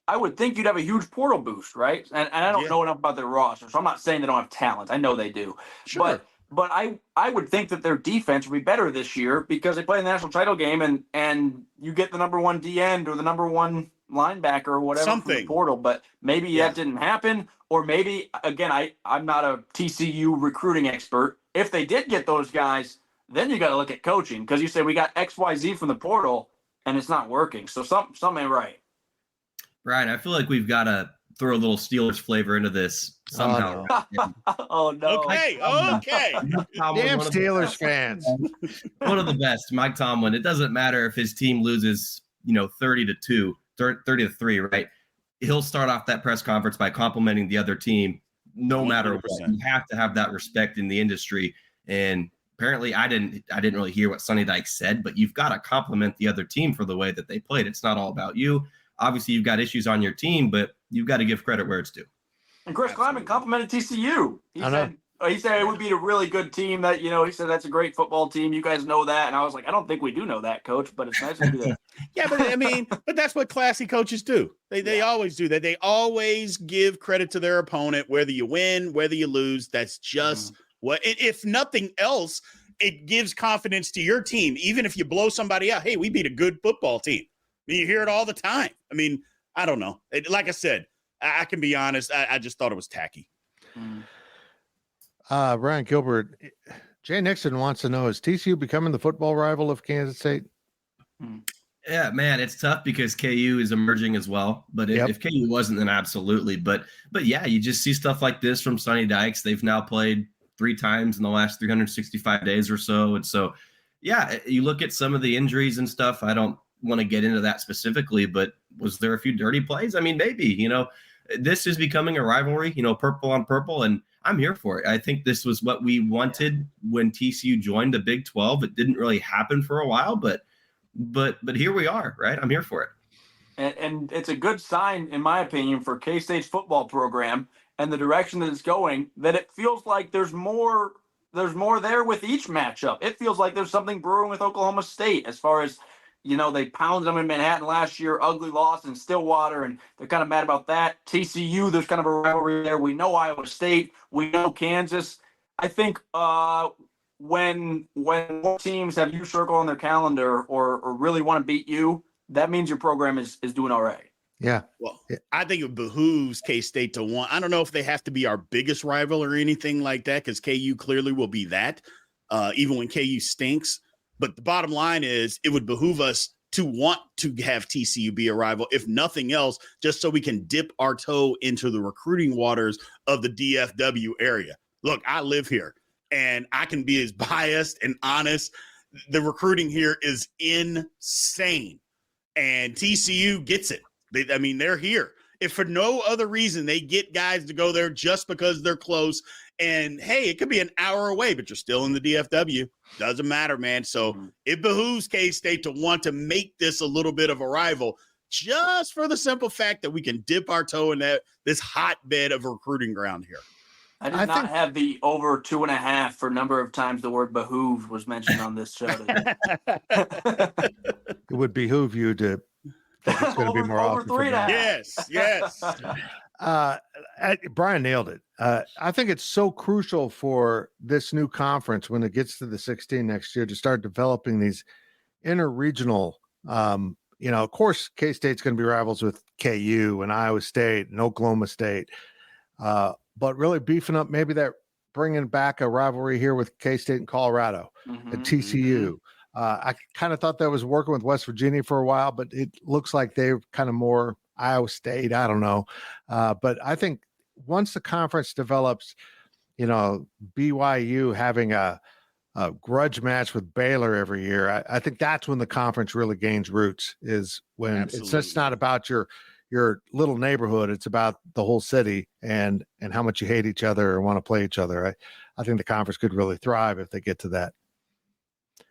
I would think you'd have a huge portal boost, right? And I don't know enough about their roster, so I'm not saying they don't have talent. I know they do. Sure. But I would think that their defense would be better this year because they play in the national title game and you get the number 1 D end or the number 1 linebacker or whatever from the portal. But maybe that didn't happen. Or maybe, again, I'm not a TCU recruiting expert. If they did get those guys, then you got to look at coaching because you say we got XYZ from the portal and it's not working. So something ain't right. Brian, I feel like we've got to throw a little Steelers flavor into this somehow. Oh, no. Okay. Damn Steelers fans. One of the best, Mike Tomlin. It doesn't matter if his team loses, 30-2, 30-3, right? He'll start off that press conference by complimenting the other team, no 100%. Matter what. You have to have that respect in the industry. And apparently I didn't really hear what Sonny Dykes said, but you've got to compliment the other team for the way that they played. It's not all about you. Obviously, you've got issues on your team, but you've got to give credit where it's due. And Chris Kleiman complimented TCU. He said it would be a really good team that, he said that's a great football team. You guys know that. And I was like, I don't think we do know that, Coach, but it's nice to do that. Yeah, but that's what classy coaches do. They always do that. They always give credit to their opponent, whether you win, whether you lose. That's just what, if nothing else, it gives confidence to your team. Even if you blow somebody out, hey, we beat a good football team. You hear it all the time. I mean, I don't know. Like I said, I can be honest. I just thought it was tacky. Ryan Gilbert, Jay Nixon wants to know, is TCU becoming the football rival of Kansas State? Yeah, man, it's tough because KU is emerging as well. But if KU wasn't, then absolutely. But yeah, you just see stuff like this from Sonny Dykes. They've now played 3 times in the last 365 days or so. And so, yeah, you look at some of the injuries and stuff. I don't want to get into that specifically, but was there a few dirty plays? I mean, maybe, this is becoming a rivalry, purple on purple, and I'm here for it. I think this was what we wanted when TCU joined the Big 12. It didn't really happen for a while, but here we are, right? I'm here for it. And it's a good sign, in my opinion, for K-State's football program and the direction that it's going, that it feels like there's more there with each matchup. It feels like there's something brewing with Oklahoma State as far as They pounded them in Manhattan last year, ugly loss in Stillwater, and they're kind of mad about that. TCU, there's kind of a rivalry there. We know Iowa State. We know Kansas. I think when more teams have you circle on their calendar or really want to beat you, that means your program is doing all right. Yeah. Well, I think it behooves K-State to want. I don't know if they have to be our biggest rival or anything like that, because KU clearly will be that, even when KU stinks. But the bottom line is it would behoove us to want to have TCU be a rival, if nothing else, just so we can dip our toe into the recruiting waters of the DFW area. Look, I live here, and I can be as biased and honest. The recruiting here is insane, and TCU gets it. They're here. If for no other reason, they get guys to go there just because they're close. And, hey, it could be an hour away, but you're still in the DFW. Doesn't matter, man. So it behooves K-State to want to make this a little bit of a rival, just for the simple fact that we can dip our toe in this hotbed of recruiting ground here. I did not have the over 2.5 for number of times the word behoove was mentioned on this show. It would behoove you to think it's going to be more over often. 3.5. Yes. Brien nailed it. I think it's so crucial for this new conference when it gets to the 16 next year to start developing these interregional. Of course, K-State's going to be rivals with KU and Iowa State and Oklahoma State, but really beefing up maybe that, bringing back a rivalry here with K-State and Colorado at TCU. I kind of thought that was working with West Virginia for a while, but it looks like they're kind of more Iowa State. I don't know. But I think once the conference develops, BYU having a grudge match with Baylor every year, I think that's when the conference really gains roots, is when Absolutely. It's just not about your little neighborhood. It's about the whole city and how much you hate each other or want to play each other. I think the conference could really thrive if they get to that.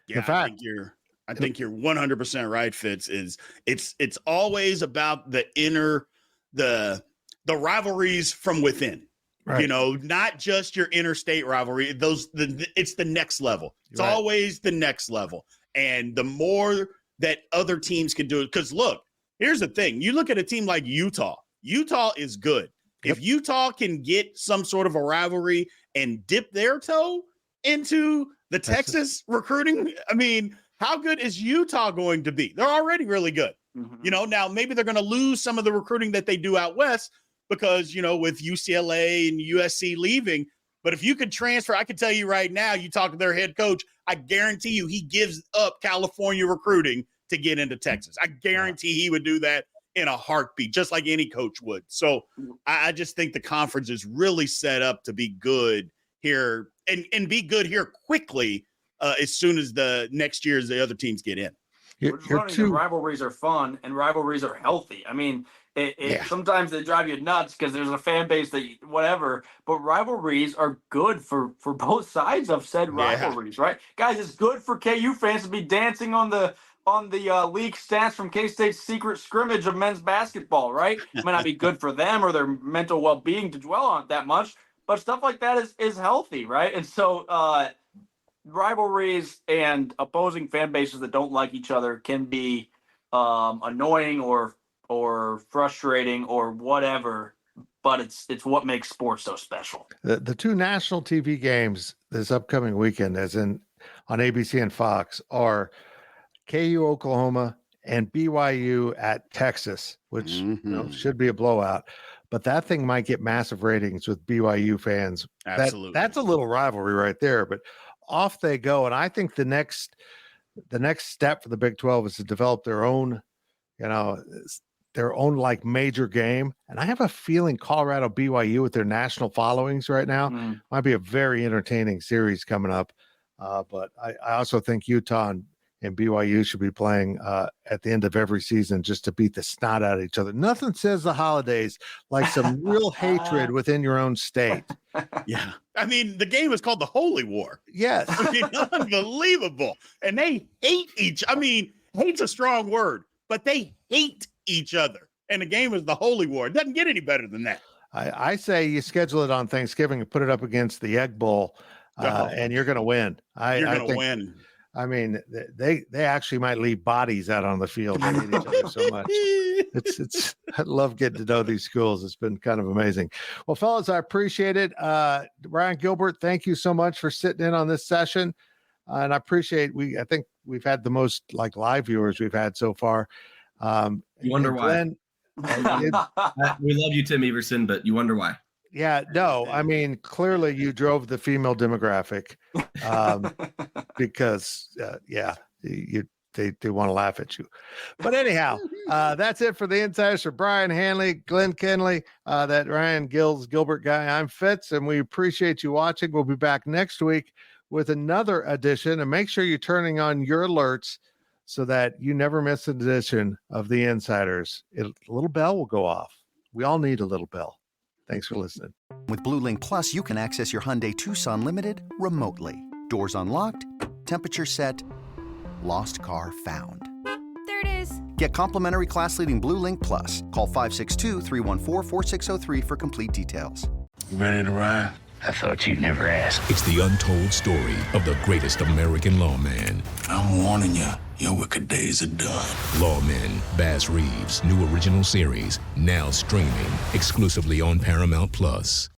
Yeah, I think you're 100% right, Fitz. It's always about the rivalries from within. Right. Not just your interstate rivalry. It's the next level. It's right. Always the next level. And the more that other teams can do it, because look, here's the thing. You look at a team like Utah. Utah is good. Yep. If Utah can get some sort of a rivalry and dip their toe into the Texas recruiting, how good is Utah going to be? They're already really good. Mm-hmm. Now maybe they're going to lose some of the recruiting that they do out west because, with UCLA and USC leaving. But if you could transfer, I can tell you right now, you talk to their head coach, I guarantee you he gives up California recruiting to get into Texas. I guarantee he would do that in a heartbeat, just like any coach would. So I just think the conference is really set up to be good here and be good here quickly as soon as the next year as the other teams get in. Rivalries are fun and rivalries are healthy. Sometimes they drive you nuts because there's a fan base that whatever, but rivalries are good for both sides of said rivalries, right? Guys, it's good for KU fans to be dancing on the league stats from K-State's secret scrimmage of men's basketball, right? It might not be good for them or their mental well-being to dwell on it that much, but stuff like that is healthy, right? And so rivalries and opposing fan bases that don't like each other can be annoying or frustrating or whatever, but it's what makes sports so special. The two national TV games this upcoming weekend, as in on ABC and Fox, are KU Oklahoma and BYU at Texas, which should be a blowout. But that thing might get massive ratings with BYU fans. Absolutely. That's a little rivalry right there. But off they go. And I think the next step for the Big 12 is to develop their own, like major game. And I have a feeling Colorado BYU with their national followings right now might be a very entertaining series coming up. But I also think Utah and BYU should be playing at the end of every season just to beat the snot out of each other. Nothing says the holidays like some real hatred within your own state. Yeah. The game is called the Holy War. Yes. Unbelievable. And they hate hate's a strong word, but they hate each other. And the game is the Holy War. It doesn't get any better than that. I say you schedule it on Thanksgiving and put it up against the Egg Bowl, and you're going to win. You're going to win. I mean, they actually might leave bodies out on the field. They hate each other so much. It's I love getting to know these schools. It's been kind of amazing. Well, fellas, I appreciate it. Ryan, Gilbert, thank you so much for sitting in on this session. And I appreciate I think we've had the most like live viewers we've had so far. You wonder why. We love you, Tim Everson, but you wonder why. Yeah, no, I mean, clearly you drove the female demographic because, they want to laugh at you. But anyhow, that's it for the Insiders for Brien Hanley, Glenn Kinley, that Ryan Gilbert guy. I'm Fitz, and we appreciate you watching. We'll be back next week with another edition, and make sure you're turning on your alerts so that you never miss an edition of the Insiders. A little bell will go off. We all need a little bell. Thanks for listening. With Blue Link Plus, you can access your Hyundai Tucson Limited remotely. Doors unlocked, temperature set, lost car found. There it is. Get complimentary class-leading Blue Link Plus. Call 562-314-4603 for complete details. You ready to ride? I thought you'd never ask. It's the untold story of the greatest American lawman. I'm warning you, your wicked days are done. Lawmen, Bass Reeves' new original series, now streaming exclusively on Paramount+.